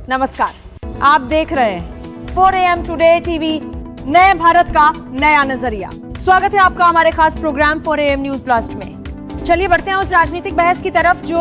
नमस्कार, आप देख रहे हैं 4 AM टुडे टीवी, नए भारत का नया नजरिया। स्वागत है आपका हमारे खास प्रोग्राम 4 AM न्यूज ब्लास्ट में। चलिए बढ़ते हैं उस राजनीतिक बहस की तरफ जो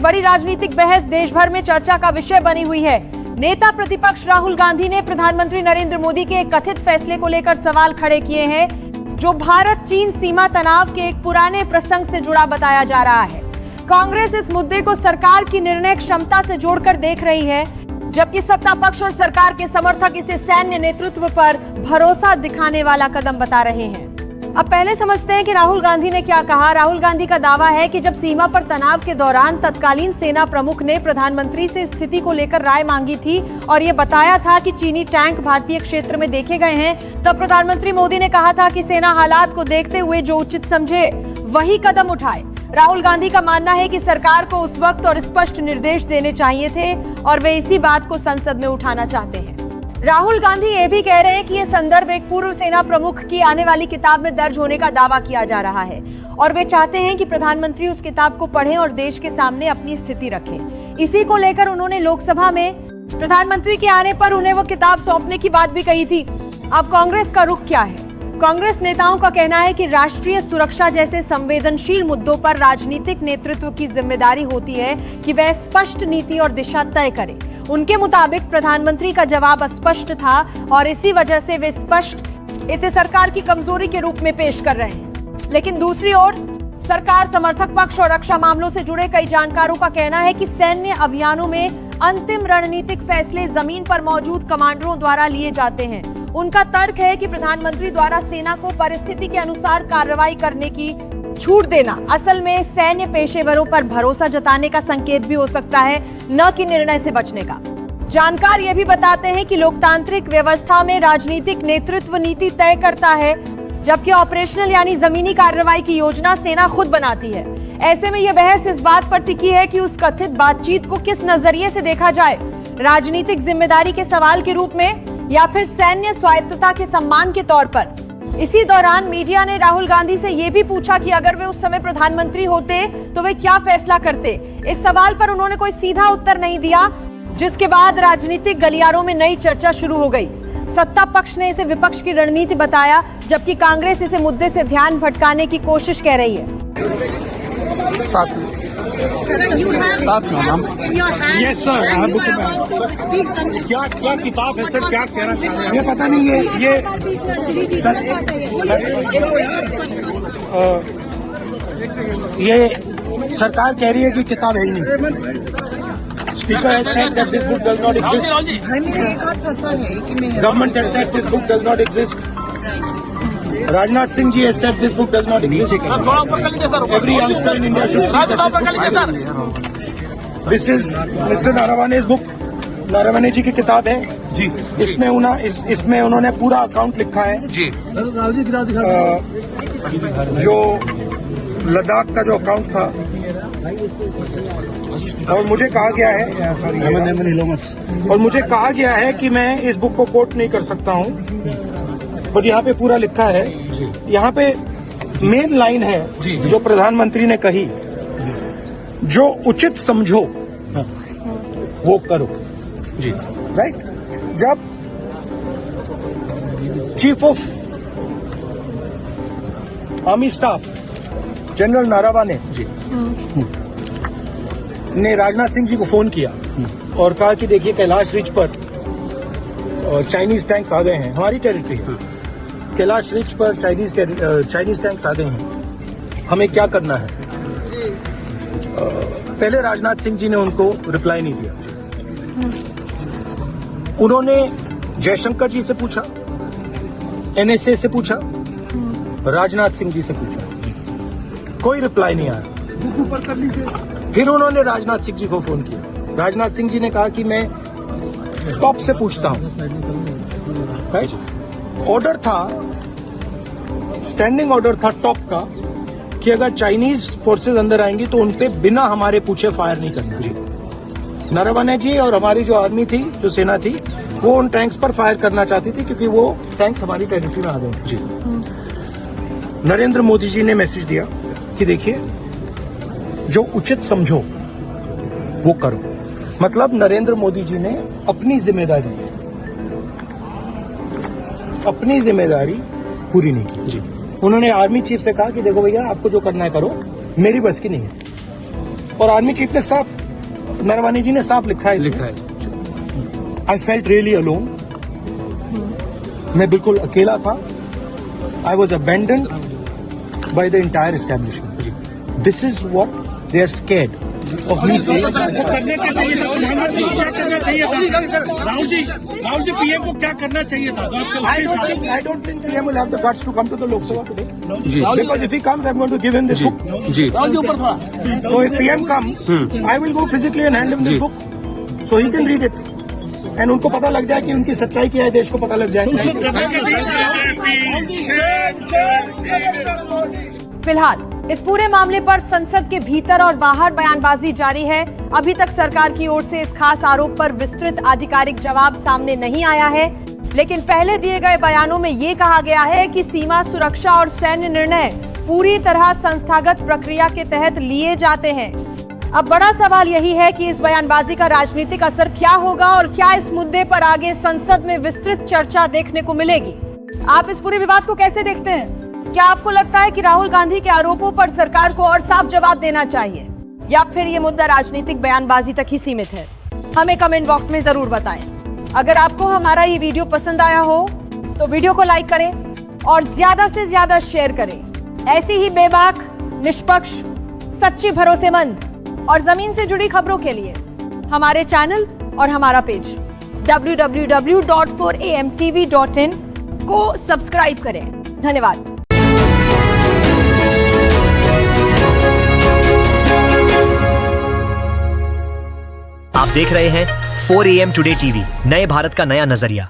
बड़ी राजनीतिक बहस देश भर में चर्चा का विषय बनी हुई है। नेता प्रतिपक्ष राहुल गांधी ने प्रधानमंत्री नरेंद्र मोदी के एक कथित फैसले को लेकर सवाल खड़े किए हैं, जो भारत चीन सीमा तनाव के एक पुराने प्रसंग से जुड़ा बताया जा रहा है। कांग्रेस इस मुद्दे को सरकार की निर्णय क्षमता से जोड़कर देख रही है, जबकि सत्ता पक्ष और सरकार के समर्थक इसे सैन्य नेतृत्व पर भरोसा दिखाने वाला कदम बता रहे हैं। अब पहले समझते हैं कि राहुल गांधी ने क्या कहा। राहुल गांधी का दावा है कि जब सीमा पर तनाव के दौरान तत्कालीन सेना प्रमुख ने प्रधानमंत्री से स्थिति को लेकर राय मांगी थी और ये बताया था कि चीनी टैंक भारतीय क्षेत्र में देखे गए हैं, तब प्रधानमंत्री मोदी ने कहा था कि सेना हालात को देखते हुए जो उचित समझे वही कदम उठाए। राहुल गांधी का मानना है कि सरकार को उस वक्त और स्पष्ट निर्देश देने चाहिए थे और वे इसी बात को संसद में उठाना चाहते हैं। राहुल गांधी ये भी कह रहे हैं कि ये संदर्भ एक पूर्व सेना प्रमुख की आने वाली किताब में दर्ज होने का दावा किया जा रहा है और वे चाहते हैं कि प्रधानमंत्री उस किताब को पढ़ें और देश के सामने अपनी स्थिति रखें। इसी को लेकर उन्होंने लोकसभा में प्रधानमंत्री के आने पर उन्हें वो किताब सौंपने की बात भी कही थी। अब कांग्रेस का रुख क्या है? कांग्रेस नेताओं का कहना है कि राष्ट्रीय सुरक्षा जैसे संवेदनशील मुद्दों पर राजनीतिक नेतृत्व की जिम्मेदारी होती है कि वह स्पष्ट नीति और दिशा तय करे। उनके मुताबिक प्रधानमंत्री का जवाब अस्पष्ट था और इसी वजह से वे स्पष्ट इसे सरकार की कमजोरी के रूप में पेश कर रहे हैं। लेकिन दूसरी ओर सरकार, समर्थक पक्ष और रक्षा मामलों से जुड़े कई जानकारों का कहना है कि सैन्य अभियानों में अंतिम रणनीतिक फैसले जमीन पर मौजूद कमांडरों द्वारा लिए जाते हैं। उनका तर्क है कि प्रधानमंत्री द्वारा सेना को परिस्थिति के अनुसार कार्रवाई करने की छूट देना असल में सैन्य पेशेवरों पर भरोसा जताने का संकेत भी हो सकता है, न कि निर्णय से बचने का। जानकार ये भी बताते हैं कि लोकतांत्रिक व्यवस्था में राजनीतिक नेतृत्व नीति तय करता है, जबकि ऑपरेशनल यानी जमीनी कार्रवाई की योजना सेना खुद बनाती है। ऐसे में यह बहस इस बात पर टिकी है कि उस कथित बातचीत को किस नजरिए से देखा जाए, राजनीतिक जिम्मेदारी के सवाल के रूप में या फिर सैन्य स्वायत्तता के सम्मान के तौर पर। इसी दौरान मीडिया ने राहुल गांधी से यह भी पूछा कि अगर वे उस समय प्रधानमंत्री होते तो वे क्या फैसला करते। इस सवाल पर उन्होंने कोई सीधा उत्तर नहीं दिया, जिसके बाद राजनीतिक गलियारों में नई चर्चा शुरू हो गई। सत्ता पक्ष ने इसे विपक्ष की रणनीति बताया, जबकि कांग्रेस इसे मुद्दे से ध्यान भटकाने की कोशिश कर रही है। साथ में मैम। यस सर, क्या किताब है सर, क्या कहना चाह रहे हैं? ये पता नहीं, ये सरकार कह रही है कि किताब है ही नहीं। Speaker has said that this book does not exist. Government has said this book does not exist. Rajnath Singh ji has said this book does not exist. Every youngster in India should see that this book. This is Mr. Naravane's book. Naravane जी की किताब है जी। इसमें उन्होंने पूरा account लिखा है जी। जो लद्दाख का जो अकाउंट था, और मुझे कहा गया है कि मैं इस बुक को कोट नहीं कर सकता हूं, और यहाँ पे पूरा लिखा है। यहाँ पे मेन लाइन है जो प्रधानमंत्री ने कही, जो उचित समझो वो करो जी। राइट। जब chief of army staff general Naravane ने राजनाथ सिंह जी को फोन किया और कहा कि देखिए कैलाश रिज पर चाइनीज टैंक्स आ गए हैं, हमारी टेरिटरी है, कैलाश रिज पर चाइनीज टैंक्स आ गए हैं, हमें क्या करना है। पहले राजनाथ सिंह जी ने उनको रिप्लाई नहीं दिया। उन्होंने जयशंकर जी से पूछा, एनएसए से पूछा, राजनाथ सिंह जी से पूछा, कोई रिप्लाई नहीं आया। फिर उन्होंने राजनाथ सिंह जी को फोन किया। राजनाथ सिंह जी ने कहा कि मैं टॉप से पूछता हूं। ऑर्डर था, स्टैंडिंग ऑर्डर था टॉप का कि अगर चाइनीज फोर्सेस अंदर आएंगी तो उनपे बिना हमारे पूछे फायर नहीं करना जी। नरवणे जी और हमारी जो आर्मी थी, जो सेना थी, वो उन टैंक्स पर फायर करना चाहती थी क्योंकि वो टैंक्स हमारी टेरिटरी में आ गए जी। नरेंद्र मोदी जी ने मैसेज दिया कि देखिए, जो उचित समझो वो करो। मतलब नरेंद्र मोदी जी ने अपनी जिम्मेदारी पूरी नहीं की जी। उन्होंने आर्मी चीफ से कहा कि देखो भैया आपको जो करना है करो, मेरी बस की नहीं है। और आर्मी चीफ ने साफ, नरवानी जी ने साफ लिखा है। आई फेल्ट रियली अलोन, मैं बिल्कुल अकेला था। I was abandoned by the entire establishment. This is what they are scared of me. Rahul ji PM को क्या करना चाहिए था? I don't think PM will have the guts to come to the Lok Sabha today. Because if he comes, I'm going to give him this book. So if PM comes, I will go physically and hand him this book, so he can read it. And उनको पता लग जाए कि उनकी सच्चाई क्या है, देश को पता लग जाए। फिलहाल इस पूरे मामले पर संसद के भीतर और बाहर बयानबाजी जारी है। अभी तक सरकार की ओर से इस खास आरोप पर विस्तृत आधिकारिक जवाब सामने नहीं आया है, लेकिन पहले दिए गए बयानों में ये कहा गया है कि सीमा सुरक्षा और सैन्य निर्णय पूरी तरह संस्थागत प्रक्रिया के तहत लिए जाते हैं। अब बड़ा सवाल यही है कि इस बयानबाजी का राजनीतिक असर क्या होगा और क्या इस मुद्दे पर आगे संसद में विस्तृत चर्चा देखने को मिलेगी। आप इस पूरे विवाद को कैसे देखते हैं? क्या आपको लगता है कि राहुल गांधी के आरोपों पर सरकार को और साफ जवाब देना चाहिए, या फिर ये मुद्दा राजनीतिक बयानबाजी तक ही सीमित है? हमें कमेंट बॉक्स में जरूर बताएं। अगर आपको हमारा ये वीडियो पसंद आया हो तो वीडियो को लाइक करें और ज्यादा से ज्यादा शेयर करें। ऐसी ही बेबाक, निष्पक्ष, सच्ची, भरोसेमंद और जमीन से जुड़ी खबरों के लिए हमारे चैनल और हमारा पेज www.4amtv.in को सब्सक्राइब करें। धन्यवाद। आप देख रहे हैं 4 AM टुडे टीवी, नए भारत का नया नजरिया।